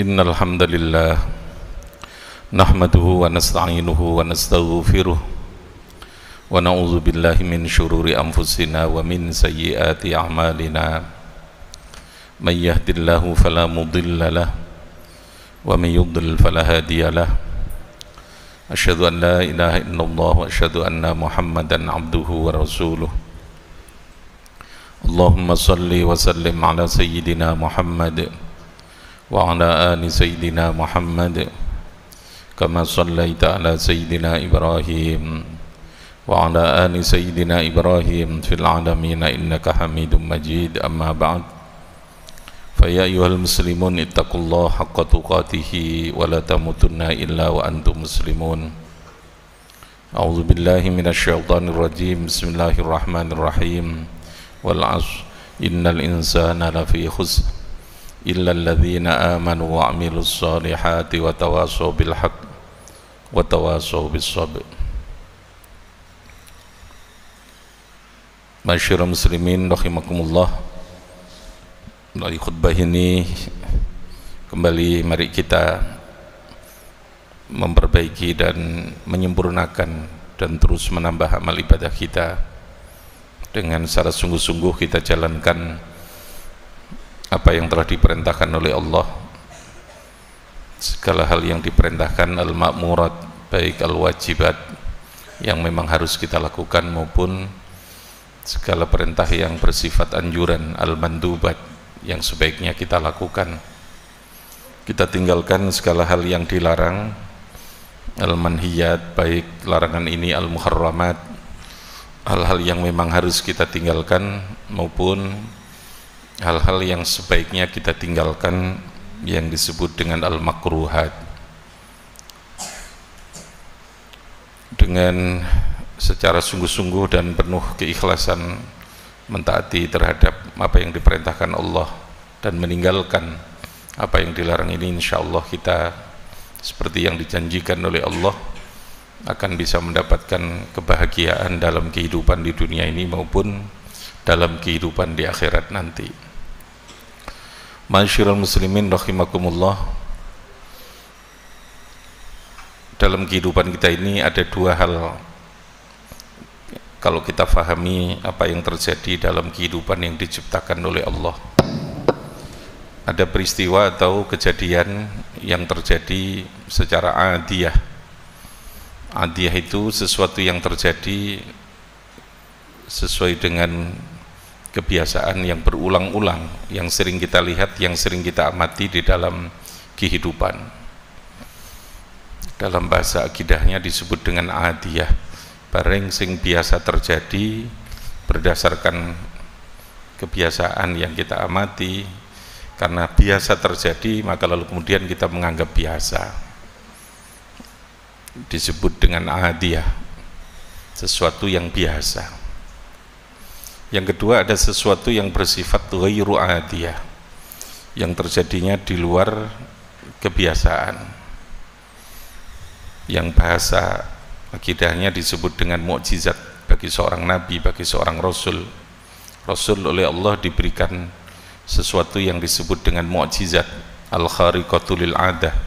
Innal hamdalillah nahmaduhu wa nasta'inuhu wa nastaghfiruh wa na'udzu billahi min syururi anfusina wa min sayyiati a'malina. May yahdihillahu fala mudilla lahu wa may yudlil fala hadiya lahu. Asyhadu an la ilaha illallah wa asyhadu anna Muhammadan abduhu wa rasuluh. Allahumma salli wa sallim ala sayyidina Muhammad wa ala ali sayyidina Muhammad kama sallaita ala sayyidina Ibrahim wa ala ali sayyidina Ibrahim fil alamin innaka Hamidum Majid. Amma ba'd, fa ya ayyuhal muslimun ittaqullaha haqqa tuqatih wa la tamutunna illa wa antum muslimun. A'udzu billahi minasy syaithanir rajim. Bismillahirrahmanirrahim. Wal 'ashr innal insana lafi khusr illa alladhina amanu wa 'amilus solihati wa tawasaw bil haqq wa tawasaw bis sabr. Masyarul muslimin rahimakumullah, melalui khutbah ini kembali mari kita memperbaiki dan menyempurnakan dan terus menambah amal ibadah kita dengan secara sungguh-sungguh kita jalankan apa yang telah diperintahkan oleh Allah. Segala hal yang diperintahkan al-ma'murat, baik al-wajibat yang memang harus kita lakukan maupun segala perintah yang bersifat anjuran al-mandubat yang sebaiknya kita lakukan. Kita tinggalkan segala hal yang dilarang al-manhiyat, baik larangan ini al-muharramat, hal-hal yang memang harus kita tinggalkan maupun hal-hal yang sebaiknya kita tinggalkan yang disebut dengan al-makruhat. Dengan secara sungguh-sungguh dan penuh keikhlasan mentaati terhadap apa yang diperintahkan Allah dan meninggalkan apa yang dilarang ini, insyaallah kita seperti yang dijanjikan oleh Allah akan bisa mendapatkan kebahagiaan dalam kehidupan di dunia ini maupun dalam kehidupan di akhirat nanti. Masyarul muslimin rahimakumullah, dalam kehidupan kita ini ada dua hal kalau kita fahami apa yang terjadi dalam kehidupan yang diciptakan oleh Allah. Ada peristiwa atau kejadian yang terjadi secara adiyah. Adiyah itu sesuatu yang terjadi sesuai dengan kebiasaan yang berulang-ulang, yang sering kita lihat, yang sering kita amati di dalam kehidupan. Dalam bahasa akidahnya disebut dengan adiyah, barang sing biasa terjadi berdasarkan kebiasaan yang kita amati. Karena biasa terjadi maka lalu kemudian kita menganggap biasa, disebut dengan adiyah, sesuatu yang biasa. Yang kedua, ada sesuatu yang bersifat ghairu adiyah, yang terjadinya di luar kebiasaan, yang bahasa akidahnya disebut dengan mukjizat bagi seorang nabi, bagi seorang rasul. Rasul oleh Allah diberikan sesuatu yang disebut dengan mukjizat al-khariqatu lil adah,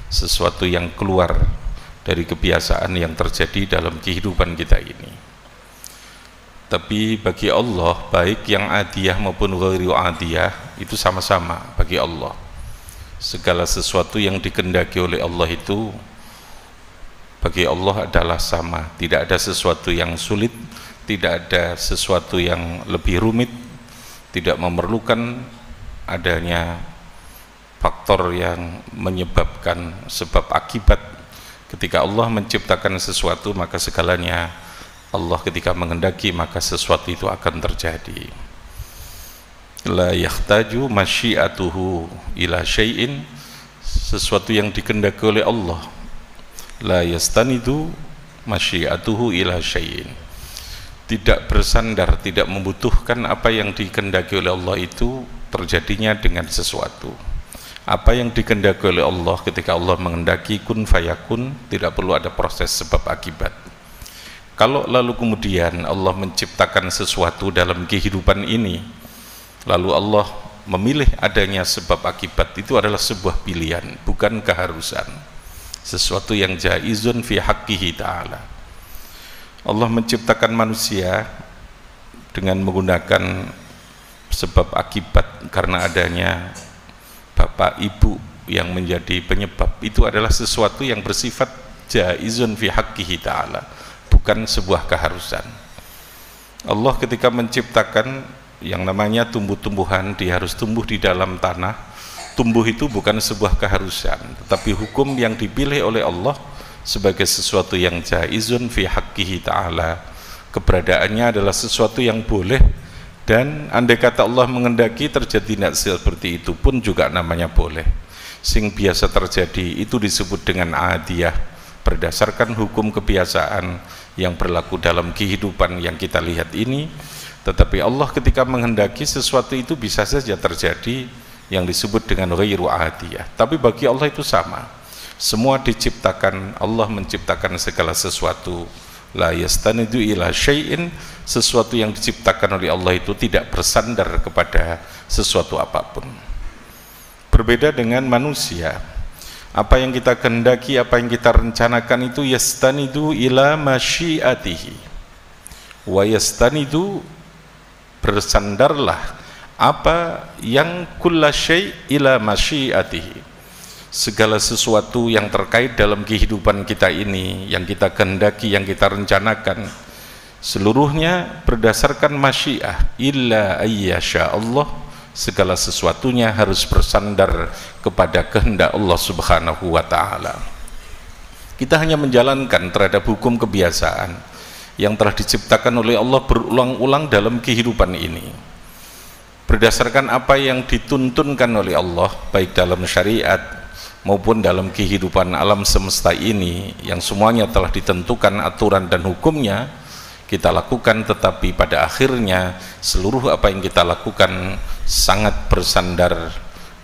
sesuatu yang keluar dari kebiasaan yang terjadi dalam kehidupan kita ini. Tapi bagi Allah, baik yang adiyah maupun ghairu adiyah itu sama-sama bagi Allah. Segala sesuatu yang dikehendaki oleh Allah itu bagi Allah adalah sama. Tidak ada sesuatu yang sulit, tidak ada sesuatu yang lebih rumit, tidak memerlukan adanya faktor yang menyebabkan sebab akibat. Ketika Allah menciptakan sesuatu, maka segalanya Allah ketika menghendaki maka sesuatu itu akan terjadi. La yahtaju masyiatuhu ila syai'in, sesuatu yang dikehendaki oleh Allah. La yastanidu masyiatuhu ila syai'in, tidak bersandar, tidak membutuhkan apa yang dikehendaki oleh Allah itu terjadinya dengan sesuatu. Apa yang dikehendaki oleh Allah, ketika Allah menghendaki kun fayakun, tidak perlu ada proses sebab akibat. Kalau lalu kemudian Allah menciptakan sesuatu dalam kehidupan ini, lalu Allah memilih adanya sebab akibat itu adalah sebuah pilihan, bukan keharusan, sesuatu yang jaizun fi haqqihi ta'ala. Allah menciptakan manusia dengan menggunakan sebab akibat karena adanya bapak ibu yang menjadi penyebab. Itu adalah sesuatu yang bersifat jaizun fi haqqihi ta'ala, bukan sebuah keharusan. Allah ketika menciptakan yang namanya tumbuh-tumbuhan, dia harus tumbuh di dalam tanah. Tumbuh itu bukan sebuah keharusan, tetapi hukum yang dipilih oleh Allah sebagai sesuatu yang jaizun fi haqqihi ta'ala. Keberadaannya adalah sesuatu yang boleh, dan andai kata Allah mengendaki terjadi seperti itu pun juga namanya boleh. Sing biasa terjadi itu disebut dengan adiyah, berdasarkan hukum kebiasaan yang berlaku dalam kehidupan yang kita lihat ini. Tetapi Allah ketika menghendaki sesuatu itu bisa saja terjadi yang disebut dengan ghairu adiyah. Tapi bagi Allah itu sama, semua diciptakan, Allah menciptakan segala sesuatu. La yastanidu ila syai'in, sesuatu yang diciptakan oleh Allah itu tidak bersandar kepada sesuatu apapun. Berbeda dengan manusia, apa yang kita kehendaki, apa yang kita rencanakan itu yastanidu ila masyiatihi, wa yastanidu, bersandarlah apa yang kulla syai' ila masyiatihi, segala sesuatu yang terkait dalam kehidupan kita ini, yang kita kehendaki, yang kita rencanakan, seluruhnya berdasarkan masyiah. Illa ayyasha Allah, segala sesuatunya harus bersandar kepada kehendak Allah subhanahu wa ta'ala. Kita hanya menjalankan terhadap hukum kebiasaan yang telah diciptakan oleh Allah berulang-ulang dalam kehidupan ini, berdasarkan apa yang dituntunkan oleh Allah baik dalam syariat maupun dalam kehidupan alam semesta ini, yang semuanya telah ditentukan aturan dan hukumnya kita lakukan. Tetapi pada akhirnya seluruh apa yang kita lakukan sangat bersandar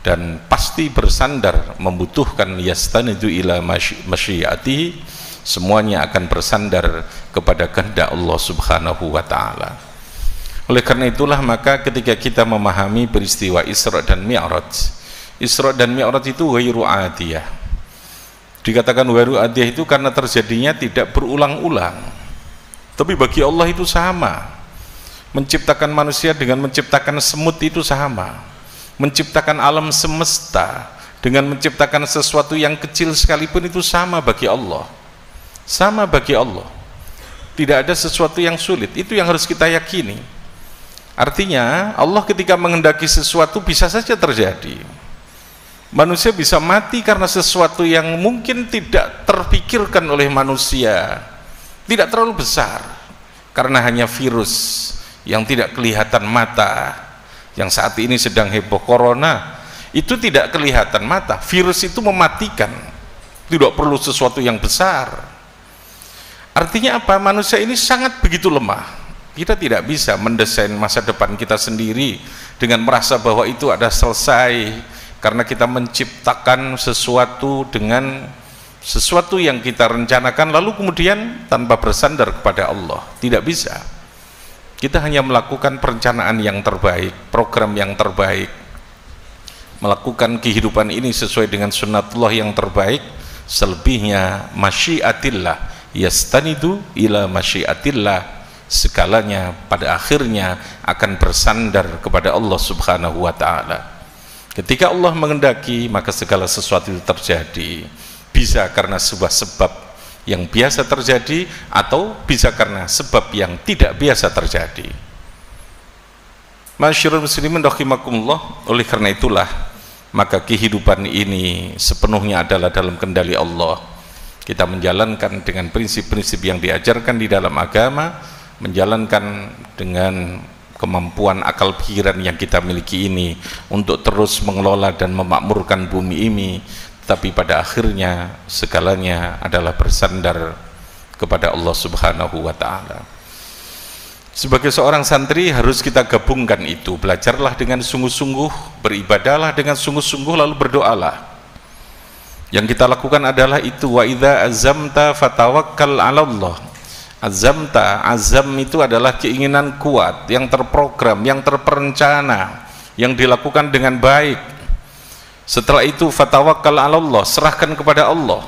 dan pasti bersandar membutuhkan yastanidu ila masyiatihi, semuanya akan bersandar kepada kehendak Allah subhanahu wa ta'ala. Oleh karena itulah maka ketika kita memahami peristiwa Isra dan Mi'raj, Isra dan Mi'raj itu ghairu adiyah. Dikatakan ghairu adiyah itu karena terjadinya tidak berulang-ulang, tapi bagi Allah itu sama. Menciptakan manusia dengan menciptakan semut itu sama, menciptakan alam semesta dengan menciptakan sesuatu yang kecil sekalipun itu sama bagi Allah. Sama bagi Allah, tidak ada sesuatu yang sulit. Itu yang harus kita yakini. Artinya Allah ketika menghendaki sesuatu bisa saja terjadi. Manusia bisa mati karena sesuatu yang mungkin tidak terpikirkan oleh manusia, tidak terlalu besar, karena hanya virus yang tidak kelihatan mata, yang saat ini sedang heboh corona, itu tidak kelihatan mata. Virus itu mematikan, tidak perlu sesuatu yang besar. Artinya apa? Manusia ini sangat begitu lemah. Kita tidak bisa mendesain masa depan kita sendiri dengan merasa bahwa itu ada selesai, karena kita menciptakan sesuatu dengan sesuatu yang kita rencanakan lalu kemudian tanpa bersandar kepada Allah. Tidak bisa. Kita hanya melakukan perencanaan yang terbaik, program yang terbaik, melakukan kehidupan ini sesuai dengan sunnatullah yang terbaik. Selebihnya masyiatillah, yastanidu ila masyiatillah, segalanya pada akhirnya akan bersandar kepada Allah subhanahu wa ta'ala. Ketika Allah menghendaki maka segala sesuatu itu terjadi, bisa karena sebuah sebab yang biasa terjadi atau bisa karena sebab yang tidak biasa terjadi. Masyarul muslimin rahimakumullah, oleh karena itulah maka kehidupan ini sepenuhnya adalah dalam kendali Allah. Kita menjalankan dengan prinsip-prinsip yang diajarkan di dalam agama, menjalankan dengan kemampuan akal pikiran yang kita miliki ini untuk terus mengelola dan memakmurkan bumi ini. Tapi pada akhirnya segalanya adalah bersandar kepada Allah subhanahu wa ta'ala. Sebagai seorang santri harus kita gabungkan itu. Belajarlah dengan sungguh-sungguh, beribadahlah dengan sungguh-sungguh, lalu berdoalah. Yang kita lakukan adalah itu, wa idza azamta fatawakkal 'ala Allah. Azamta, azam itu adalah keinginan kuat yang terprogram, yang terperencana, yang dilakukan dengan baik. Setelah itu fatawakkal 'ala Allah, serahkan kepada Allah,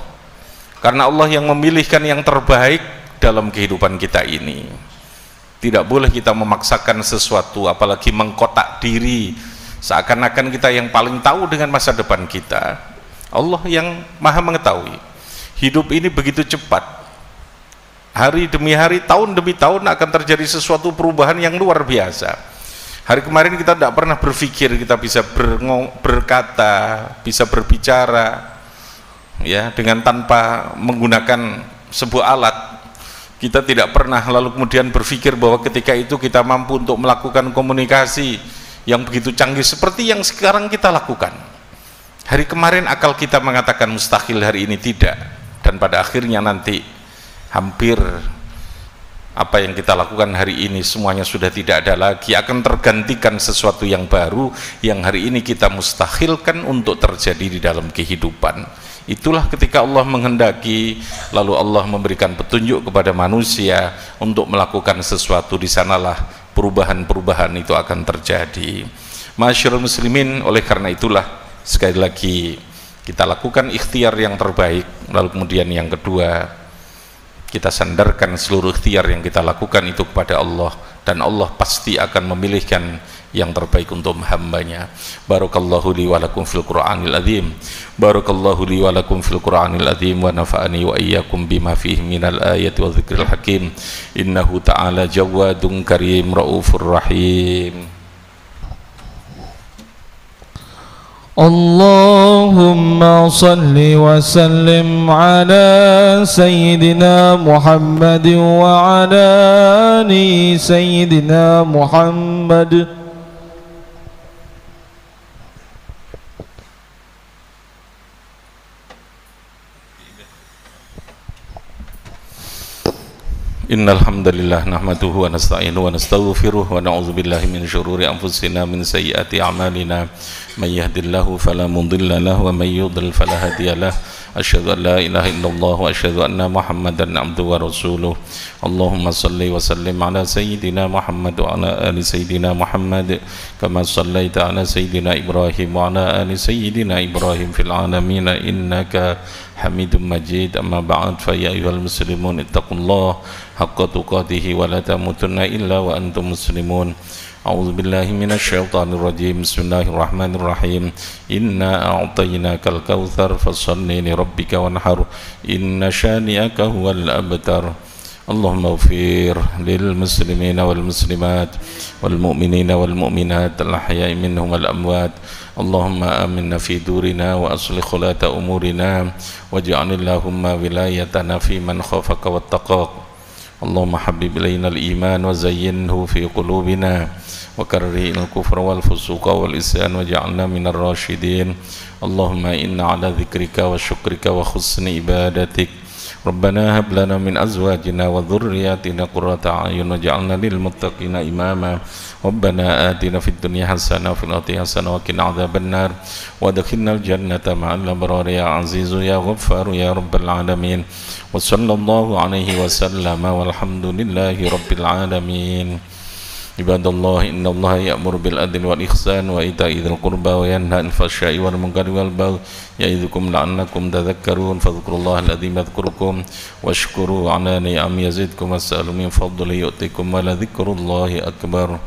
karena Allah yang memilihkan yang terbaik dalam kehidupan kita ini. Tidak boleh kita memaksakan sesuatu, apalagi mengkotak diri seakan-akan kita yang paling tahu dengan masa depan kita. Allah yang maha mengetahui. Hidup ini begitu cepat, hari demi hari, tahun demi tahun akan terjadi sesuatu perubahan yang luar biasa. Hari kemarin kita tidak pernah berpikir kita bisa berkata, bisa berbicara ya dengan tanpa menggunakan sebuah alat. Kita tidak pernah lalu kemudian berpikir bahwa ketika itu kita mampu untuk melakukan komunikasi yang begitu canggih seperti yang sekarang kita lakukan. Hari kemarin akal kita mengatakan mustahil, hari ini tidak, dan pada akhirnya nanti hampir apa yang kita lakukan hari ini semuanya sudah tidak ada lagi, akan tergantikan sesuatu yang baru yang hari ini kita mustahilkan untuk terjadi di dalam kehidupan. Itulah ketika Allah menghendaki, lalu Allah memberikan petunjuk kepada manusia untuk melakukan sesuatu, di sanalah perubahan-perubahan itu akan terjadi. Masyarul muslimin, oleh karena itulah sekali lagi kita lakukan ikhtiar yang terbaik, lalu kemudian yang kedua kita sandarkan seluruh ikhtiar yang kita lakukan itu kepada Allah, dan Allah pasti akan memilihkan yang terbaik untuk hambanya. Barakallahu li wa lakum fil Qur'anil azim. Barakallahu li wa lakum fil Qur'anil azim wa nafa'ani wa iyyakum bima fihi minal ayati wa dzikril hakim. Innahu ta'ala jawadun karim raufur rahim. Allahumma salli wa sallim ala Sayyidina Muhammad wa ala ali Sayyidina Muhammad. Innal hamdalillah nahmaduhu wa nasta'inuhu wa nastaghfiruh wa na'udzu billahi min syururi anfusina min sayyiati a'malina may yahdihillahu fala mudilla lahu wa may yudlil fala hadiya lahu. Asyhadu an la ilaha illallah wa asyhadu anna Muhammadan abduhu wa rasuluh. Allahumma salli wa sallim ala sayyidina Muhammad wa ala ali sayyidina Muhammad kama sallaita ala sayyidina Ibrahim wa ala ali sayyidina Ibrahim fil alamin innaka Hamidum Majid. Amma ba'd, fa ya ayyuhal muslimun ittaqullaha haqqa tuqatih wa la tamutunna illa wa antum muslimun. A'udzu billahi minasy syaithanir rajim. Bismillahirrahmanirrahim. Inna a'tainakal kautsar fashalli li rabbika wanhar inna syani'aka huwal abtar. Allahumma ighfir lil muslimina wal muslimat wal mu'minina wal mu'minat al ahya'i minhum wal amwat. Allahumma aminna fi durina wa aslih khulata umurina waj'al Allahumma wilayatana fi man khafaka wattaqak. Allahumma habib ilayna al-iman wa zayyinhu fi qulubina wa karrih al-kufra wal fusuqa wal isyan waj'alna minar rasyidin. Allahumma inna ala dzikrika wa syukrika wa husni ibadatik. Rabbana hab lana min azwajina wa dhurriyyatina qurrata a'yun waj'alna lil muttaqina imama. Rabbana atina fid dunya hasanah wa fil akhirati hasanah wa qina adzabannar wa adkhilnal jannata ma'al abrar ya azizu ya ghaffar ya rabbal alamin. Wa sallallahu alaihi wa sallama walhamdulillahi rabbil alamin. Ibadallah, innallaha ya'muru bil adli wal ihsan wa ita'i dzil qurba wa yanha 'anil fahsya'i wal munkari wal baghi ya'idzukum la'allakum tadhakkarun. Fadhkurullaha al-'azim yadhkurkum washkuru 'ala ni'amihi yazidkum was'alu min fadlihi yu'tikum wa la dzikrullahi akbar.